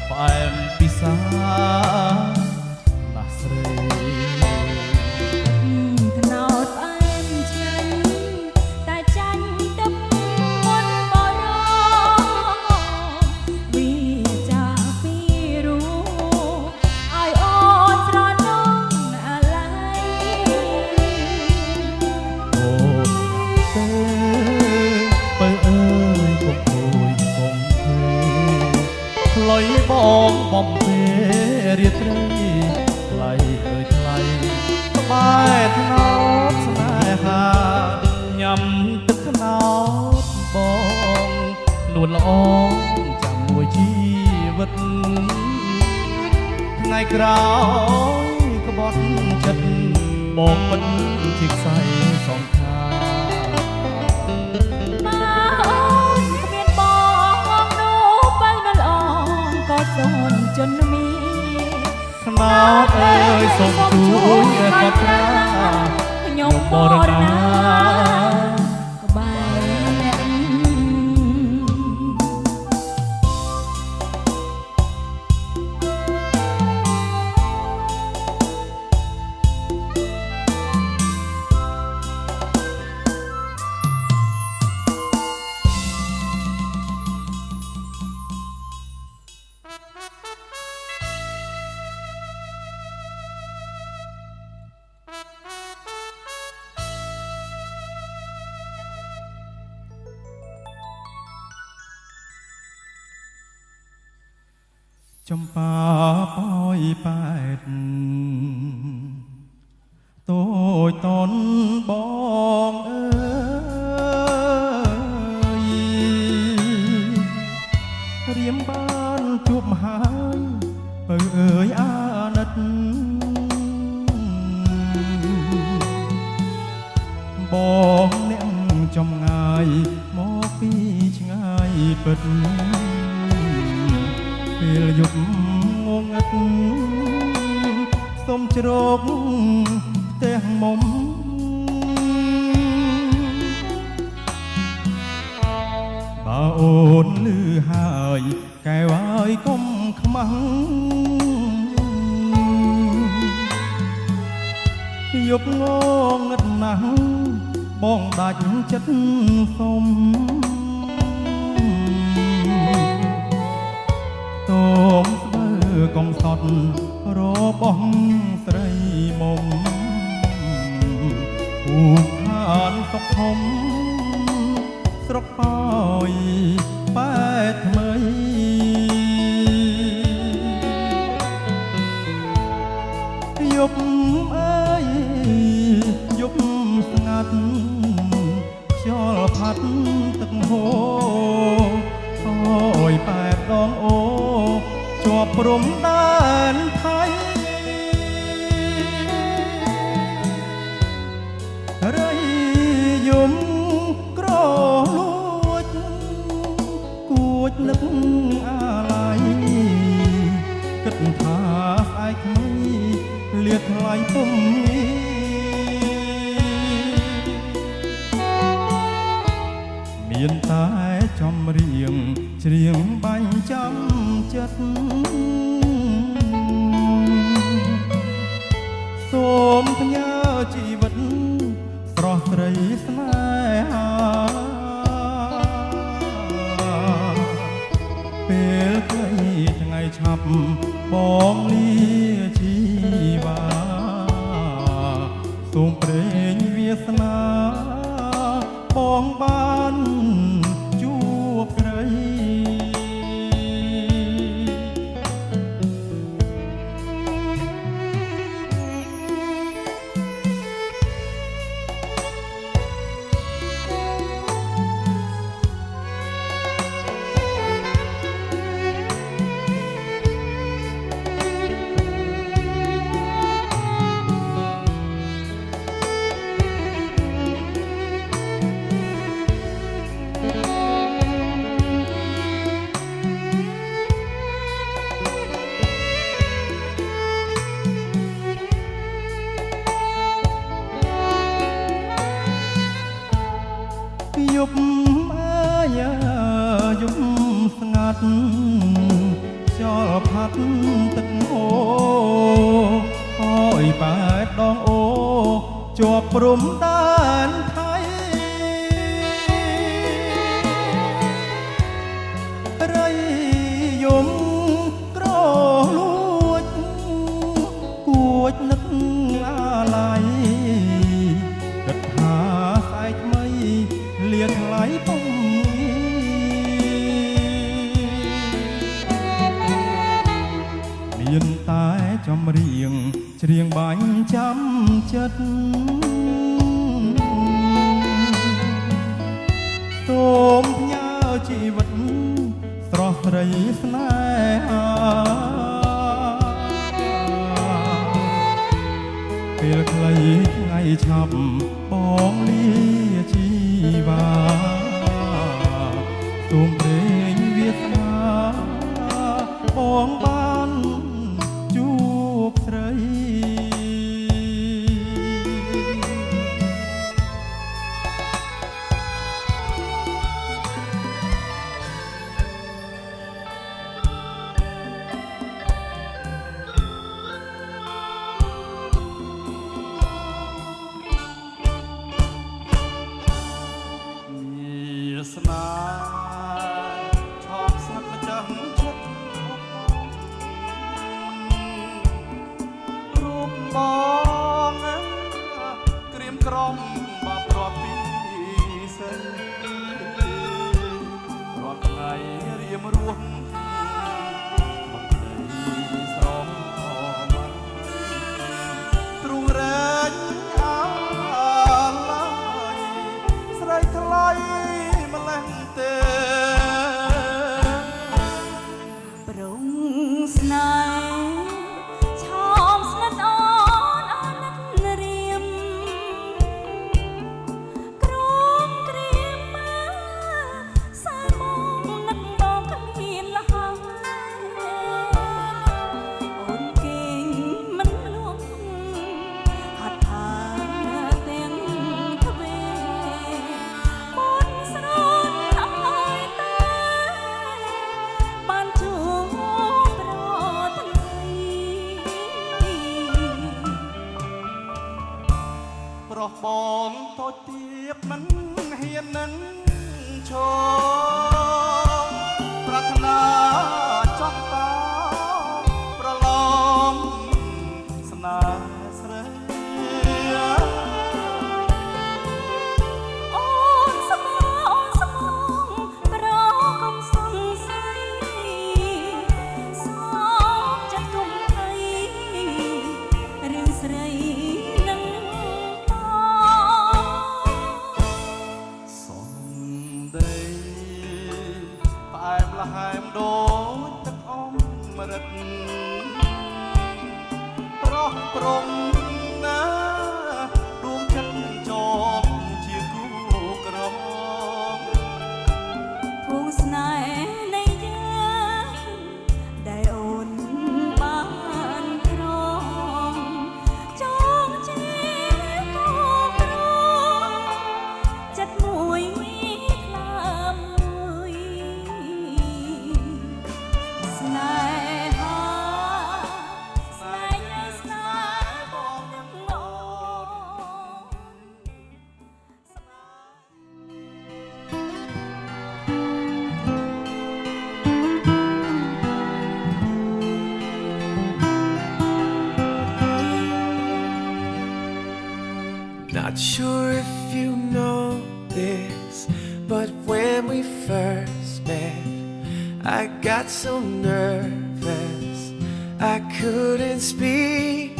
ផ្អែមពិសាណាស់ស្រី ថ្នោតផ្អែមឆ្ងាញ់តែចាញ់ទឹកមុនបរោវាចាពីរូឲ្យអូនស្រណងអាឡ័យ អូនទៅបើអើយកុំព្រួយកុំភេផ្លុយបងបំពេរាត្រីថ្លៃអើយថ្លៃក្បែរថ្នោតស្នេហាញ៉ាំទឹកថ្នោតបងនួនល្អចាំមួយជីវិតថ្ងៃក្រោយក្បត់ចិត្តបងមិនជាខ្សែសងខា បើអូនគ្មានបងនោះបើនៅល្អក៏សូនជន់មី ថ្នោតអើយសូមជួយកត់ត្រា ខ្ញុំបរណាក្បែរអ្នក ចំបាប៉ោយប៉ែតតូចតនបងអើយរៀមបានជួបហើយបើអើយអាណិតបងអ្នកចំងាយមកពីឆ្ងាយពិត ពេលយប់ងងឹតសុំជ្រកផ្ទះមុំបើអូនលឺហើយកែវហើយកុំខ្មាំងយប់ងងឹតណាស់បងដាច់ចិត្តសុំ សូមស្បើកុំសត់របស់ស្រីមុំភូមិឋានសុខធំស្រុកប៉ោយប៉ែថ្មីយប់អើយយប់ស្ងាត់ខ្យល់ផាត់ទឹកហូរ អូយប៉ែដងអូជាប់ព្រំដែនថៃរៃយំក្រលួចគួចនឹកអាឡ័យគិតថាស្អែកថ្មីលាថ្លៃពុំមានតែចំរៀងច្រៀងបាញ់ចាំចិត្តសូមផ្ញើជីវិតស្រស់ស្រីស្នេហាពេលខ្លីថ្ងៃឆាប់បងលាជីវ៉ាសូមព្រេងវាសនាបងបានជួបស្រី គ ប់អើយយប់ស្ងាត់ខ្យល់ផាត់ទឹកអូអើយបែបដងអូជាប់ព្រំដែនថៃរៃយំក្រលួចគួចនឹកអាឡ័យគិតថាស្អែកថ្មីលាថ្លៃពុំមានតែចម្រៀងច្រៀងបាញ់ចាំចិត្តសូមផ្ញើជីវិតស្រស់ស្រីស្នេហាពេលខ្លីថ្ងៃឆាប់បងលាជីវ៉ាសូមព្រេងវាសនាបងបានជួបស្រី ស្នាឈប់ស្និទ្ធម្ចាស់ចិត្តរូបបងក្រៀមក្រំបាប់រាប់ពីសិនរាល់ថ្ងៃរៀមរស់មកដីស្រមមកទ្រង់រែងអាឡ័យស្រីថ្លៃទេប្រងស្នេហ៍ឆោមស្និទ្ធអូនអាណិតរៀមក្រមក្រៀមមកសាមកនឹកបងគ្មានលហើយអូនគេងមិនលួងហាត់ថាទាំងទ្វេអូនស្រប្រុសបងតូចទៀបមិនហ៊ាននឹងឈរប្រាថ្នាចង់តប្រឡំស្នេហ៍ស្រីអូនស្មោប្រកុំសង្ស័យសំចិត្តគុំថៃរឿងស្រីនឹងផ្អែមល្ហែមដូចទឹកអមរិតប្រោះព្រំណាដួងចិត្តជាប់ជាគូក្រមភូស្នេហ៍នៃយើងដែលអូនបានក្រងចងជាគូក្រងចិត្តមួយថ្លើមមួយស្នេហាស្នេហ៍ស្នេហ៍បងនឹងអូน Not sure if you know this, but when we first met, I got so nervous I couldn't speak.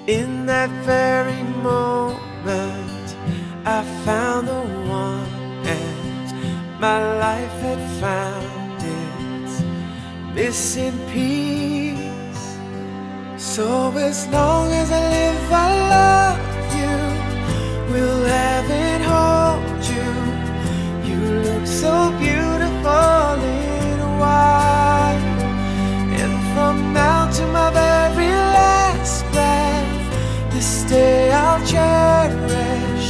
In that very moment, I found the one, and my life had found its missing piece. So as long as I live, I love you. Will heaven hold you? You look so beautiful in white. And from now to my very last breath, this day I'll cherish.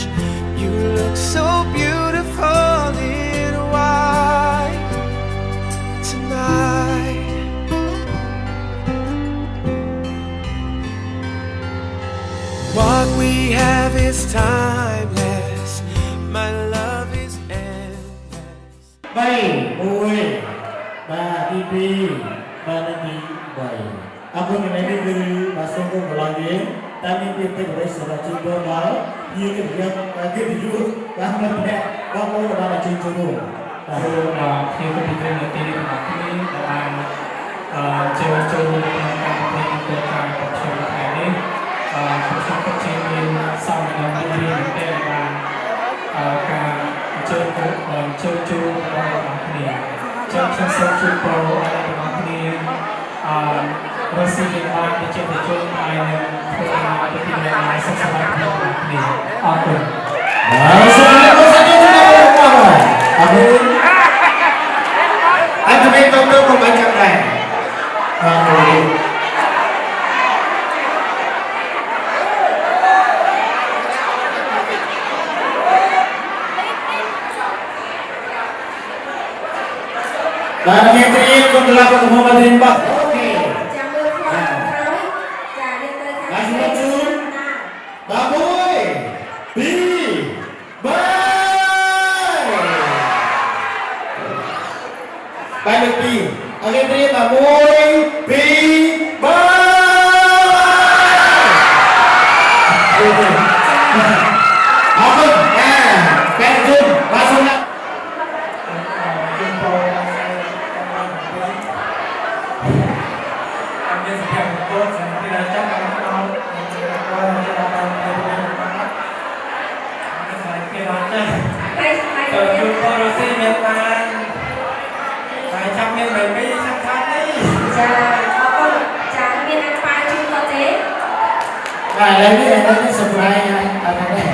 You look so beautiful timeless. My love is endless. 3 1បាទទី2បាទនាទី3អរគុណអ្នកនេះគឺបាទសូមគោរពប្រឡងយើងតាមមានពីពេជ្រសម្រាប់ជួយដល់ជាកិត្តិយសកិត្តិយសបាទអ្នកបងប្អូនបានជួយចូលរួមបាទខ្ញុំពីព្រឹត្តិការណ៍របស់គ្នាដែលបានចូលរួមក្នុងការប្រកួតធ្វើការប្រជុំថ្ងៃនេះខ្ញុំពិតជាមានសំណងមួយរៀងតែបានការចូលជួបរបស់គ្នាខ្ញុំសូមជួយពរឲ្យបងប្អូនរស់ស៊ីបានទៅជាប្រជុំថ្ងៃនេះធ្វើឲ្យពិធីនេះសុខសប្បាយផងគ្នាអរគុណបាទសូមអរគុណសាជាបងប្អូនអរគុណអរគុណទៅខ្ញុំបានចាប់ដែរអរគុណបាទយើងត្រៀមគុំកន្លះគុំហមត្រៀមបាត់អូខេចាំមើលខ្លួនក្រោយចានេះទៅខាងនេះជូនបាទ1 2 3បាយលើក2អូខេត្រៀមបាទ1 2 3អរគុណបែរគុណបាទសូមបាទឥឡូវនេះសម្រាប់អត់ទេ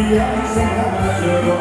yang sengaja